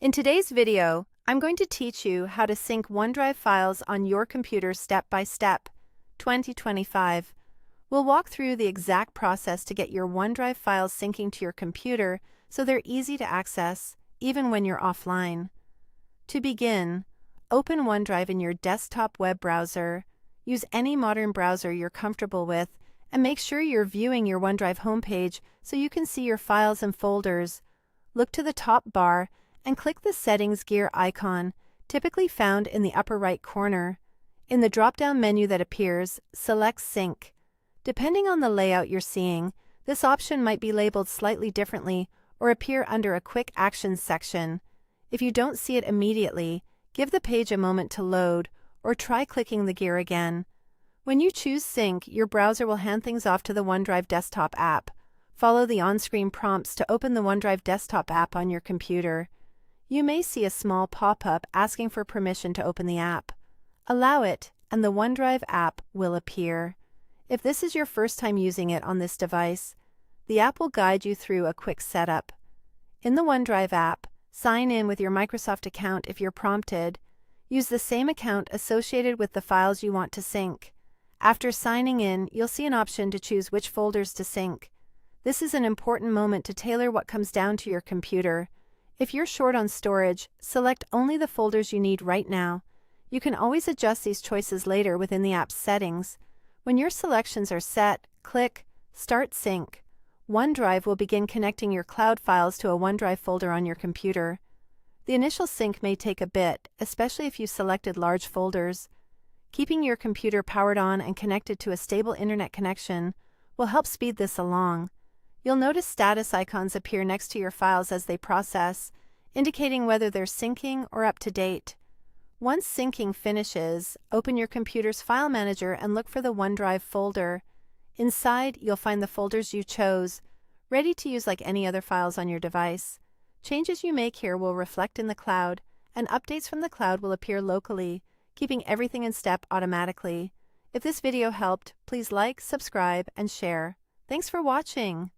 In today's video, I'm going to teach you how to sync OneDrive files on your computer step by step. 2025. We'll walk through the exact process to get your OneDrive files syncing to your computer so they're easy to access, even when you're offline. To begin, open OneDrive in your desktop web browser. Use any modern browser you're comfortable with, and make sure you're viewing your OneDrive homepage so you can see your files and folders. Look to the top bar and click the Settings gear icon, typically found in the upper right corner. In the drop-down menu that appears, select Sync. Depending on the layout you're seeing, this option might be labeled slightly differently or appear under a Quick Actions section. If you don't see it immediately, give the page a moment to load or try clicking the gear again. When you choose Sync, your browser will hand things off to the OneDrive desktop app. Follow the on-screen prompts to open the OneDrive desktop app on your computer. You may see a small pop-up asking for permission to open the app. Allow it, and the OneDrive app will appear. If this is your first time using it on this device, the app will guide you through a quick setup. In the OneDrive app, sign in with your Microsoft account if you're prompted. Use the same account associated with the files you want to sync. After signing in, you'll see an option to choose which folders to sync. This is an important moment to tailor what comes down to your computer. If you're short on storage, select only the folders you need right now. You can always adjust these choices later within the app's settings. When your selections are set, click Start Sync. OneDrive will begin connecting your cloud files to a OneDrive folder on your computer. The initial sync may take a bit, especially if you selected large folders. Keeping your computer powered on and connected to a stable internet connection will help speed this along. You'll notice status icons appear next to your files as they process, indicating whether they're syncing or up to date. Once syncing finishes, open your computer's file manager and look for the OneDrive folder. Inside, you'll find the folders you chose, ready to use like any other files on your device. Changes you make here will reflect in the cloud, and updates from the cloud will appear locally, keeping everything in step automatically. If this video helped, please like, subscribe, and share. Thanks for watching.